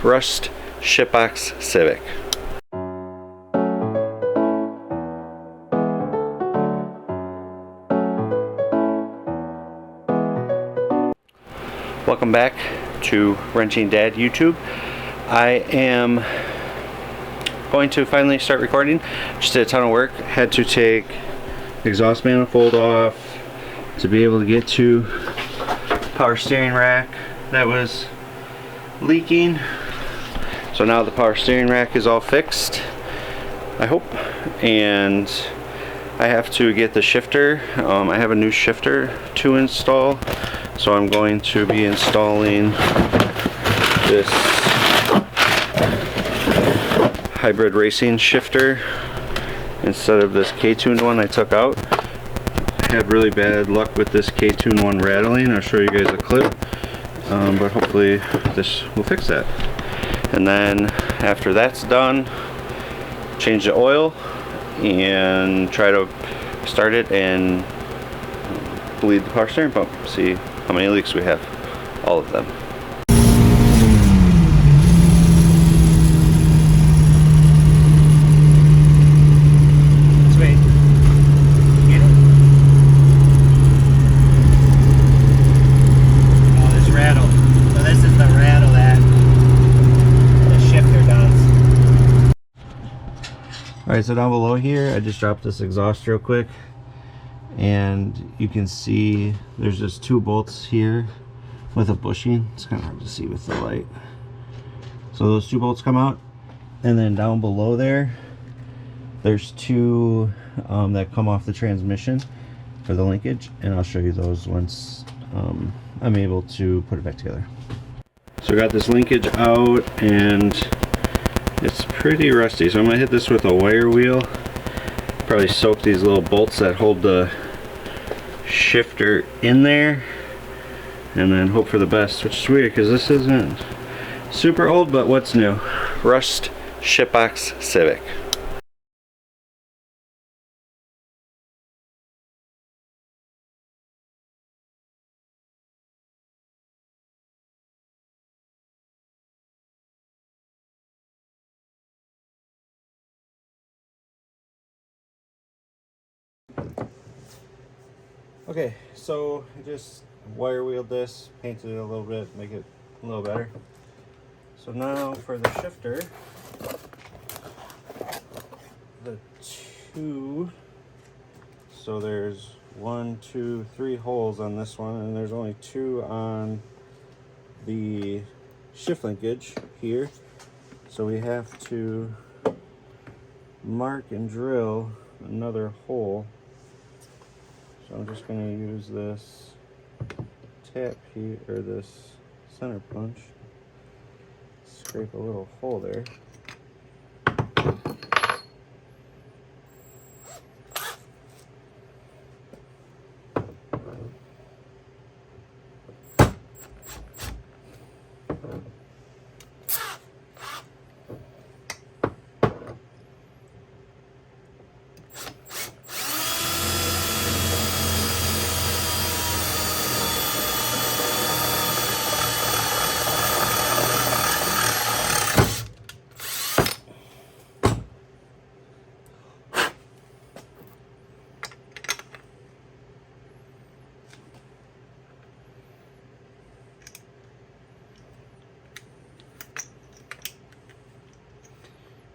rust shitbox Civic. Welcome back to Wrenching Dad YouTube. I am going to finally start recording. Just did a ton of work. Had to take the exhaust manifold off to be able to get to power steering rack that was leaking. So now the power steering rack is all fixed, I hope, and I have to get the shifter. I have a new shifter to install, so I'm going to be installing this hybrid racing shifter instead of this K-tuned one I took out. I had really bad luck with this K-tuned one rattling. I'll show you guys a clip, but hopefully this will fix that. And then after that's done, change the oil and try to start it and bleed the power steering pump. See how many leaks we have. All of them. Alright, so down below here, I just dropped this exhaust real quick, and you can see there's just two bolts here with a bushing. It's kind of hard to see with the light. So those two bolts come out, and then down below there's two that come off the transmission for the linkage, and I'll show you those once I'm able to put it back together. So I got this linkage out, and it's pretty rusty, so I'm going to hit this with a wire wheel. Probably soak these little bolts that hold the shifter in there, and then hope for the best, which is weird because this isn't super old, but what's new? Rust shitbox Civic. Okay, so I just wire wheeled this, painted it a little bit, make it a little better. So now for the shifter, the so there's 1, 2, 3 holes on this one, and there's only 2 on the shift linkage here. So we have to mark and drill another hole. So I'm just going to use this tap here, or this center punch, scrape a little hole there.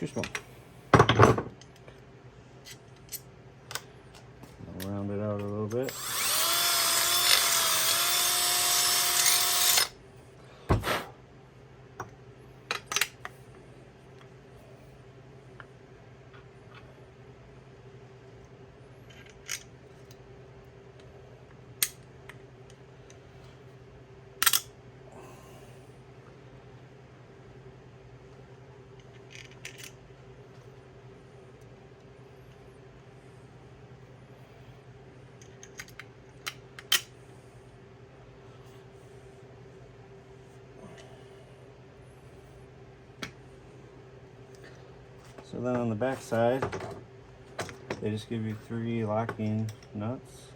Too small. I'll round it out a little bit. So then on the back side, they just give you 3 locking nuts.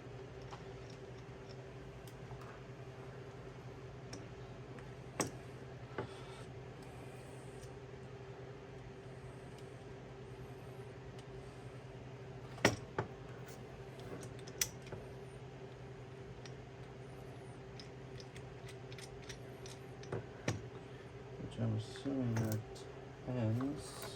which I'm assuming are 10s.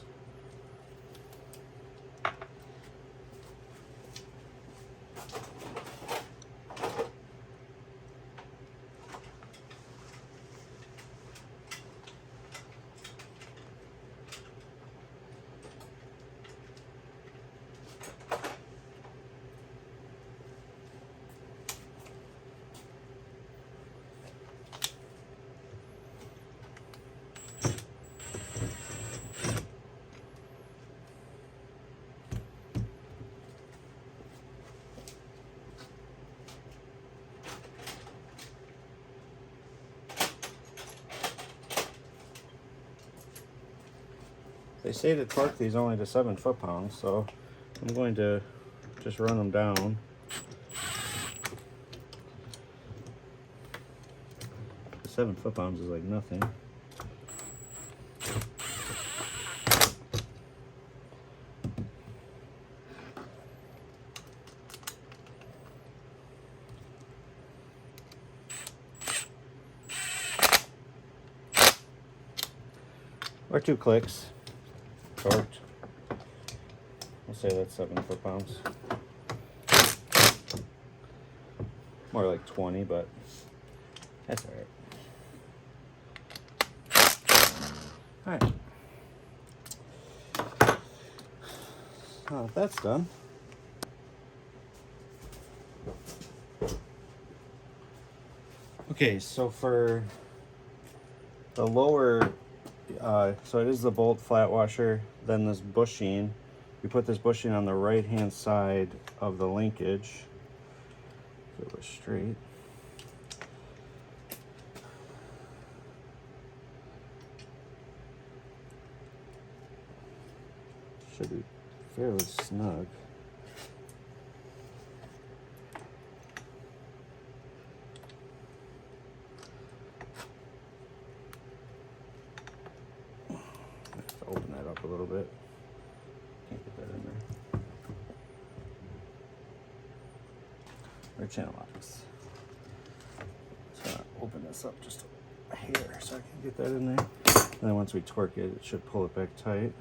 They say to torque these only to 7 foot-pounds, so I'm going to just run them down. The 7 foot-pounds is like nothing. Or 2 clicks. Torqued. We'll say that's 7 foot-pounds. More like 20, but that's alright. Alright. If that's done, okay, so for the lower, so it is the bolt flat washer, then this bushing. We put this bushing on the right hand side of the linkage. So it was straight. Should be fairly snug. Open that up a little bit. Can't get that in there. Or channel locks. So I'll open this up just a hair so I can get that in there. And then once we torque it, it should pull it back tight.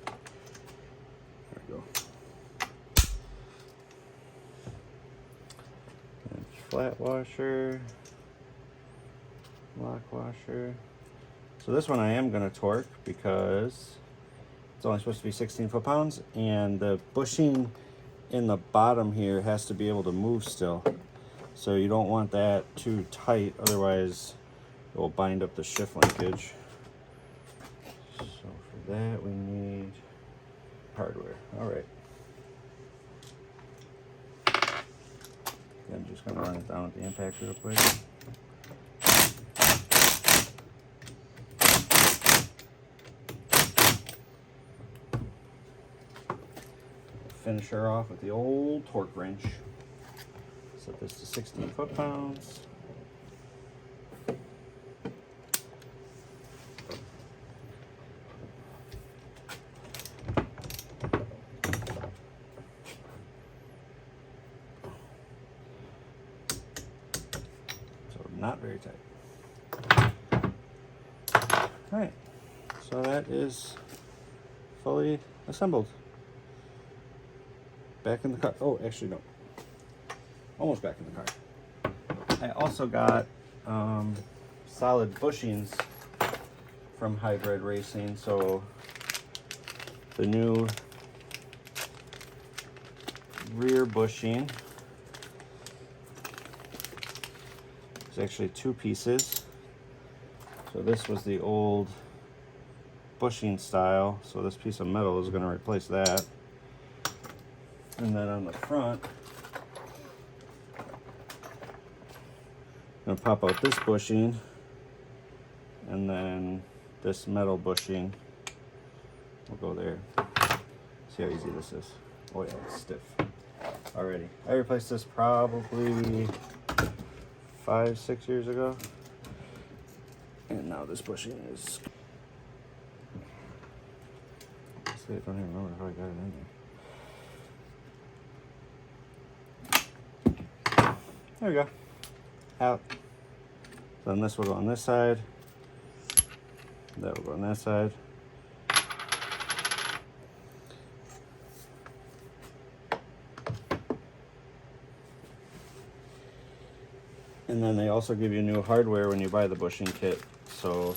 There we go. And flat washer. Lock washer. So this one I am going to torque because it's only supposed to be 16 foot-pounds, and the bushing in the bottom here has to be able to move still. So you don't want that too tight, otherwise it will bind up the shift linkage. So for that we need hardware. All right. I'm just going to run it down with the impact real quick. Finish her off with the old torque wrench. Set this to 16 foot-pounds. So not very tight. All right, so that is fully assembled. Back in the car. Oh, actually no. Almost back in the car. I also got solid bushings from Hybrid Racing. So the new rear bushing is actually 2 pieces. So this was the old bushing style. So this piece of metal is going to replace that. And then on the front, I'm going to pop out this bushing, and then this metal bushing will go there. See how easy this is. Oh yeah, it's stiff already. I replaced this probably 5-6 years ago. And now this bushing is... Honestly, I don't even remember how I got it in there. There we go. Out. Then this will go on this side. That will go on that side. And then they also give you new hardware when you buy the bushing kit. So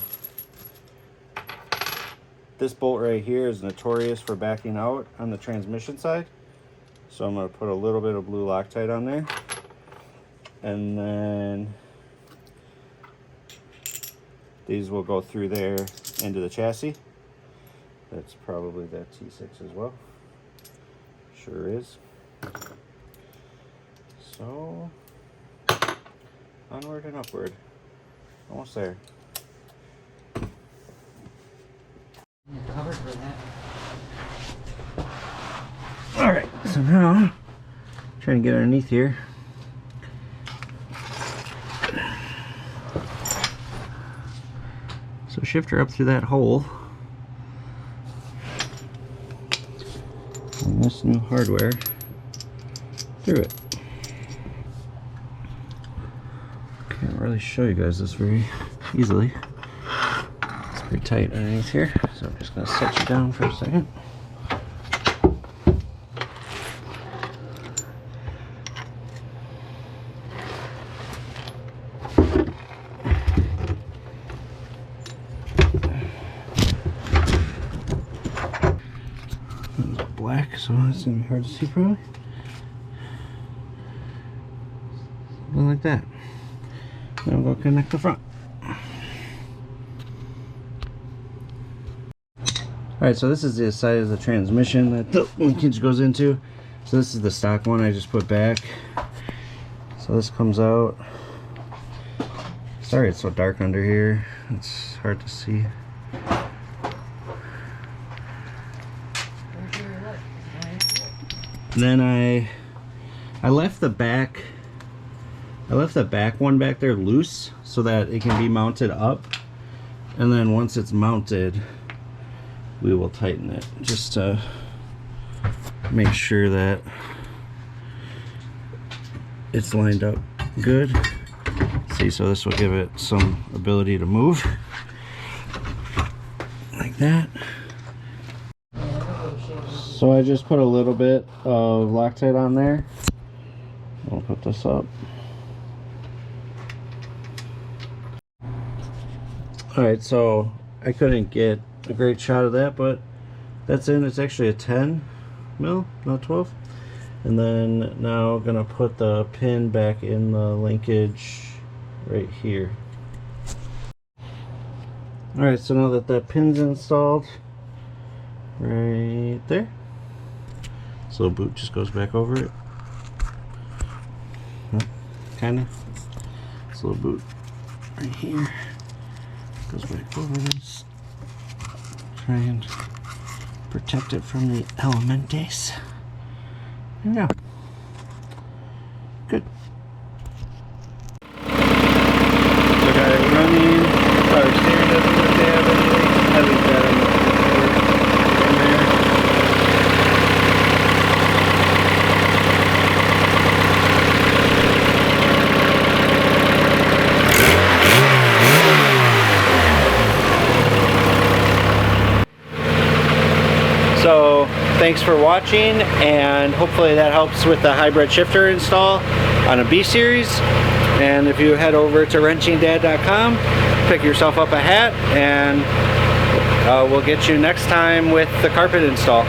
this bolt right here is notorious for backing out on the transmission side. So I'm going to put a little bit of blue Loctite on there. And then these will go through there into the chassis. That's probably that T6 as well. Sure is. So onward and upward. Almost there. Covered for that. Alright, so now trying to get underneath here. So shift her up through that hole. And this new hardware through it. Can't really show you guys this very easily. It's pretty tight underneath here, so I'm just going to set you down for a second. It's black, so it's going to be hard to see probably. Something like that. Then we'll go connect the front. Alright, so this is the side of the transmission that the linkage goes into. So this is the stock one I just put back. So this comes out. Sorry it's so dark under here. It's hard to see. And then I left the back one back there loose so that it can be mounted up. And then once it's mounted, we will tighten it just to make sure that it's lined up good. See, so this will give it some ability to move like that. So I just put a little bit of Loctite on there. I'll put this up. Alright, so I couldn't get a great shot of that, but that's in. It's actually a 10 mil, not 12. And then now gonna put the pin back in the linkage right here. Alright, so now that pin's installed right there, this little boot just goes back over it. Kinda. This little boot right here goes back over this. Try and protect it from the elementes. There we go. Good. So got it running. Power steering doesn't look to have anything. At least that in there. So thanks for watching, and hopefully that helps with the hybrid shifter install on a B series. And if you head over to wrenchingdad.com, pick yourself up a hat, and we'll get you next time with the carpet install.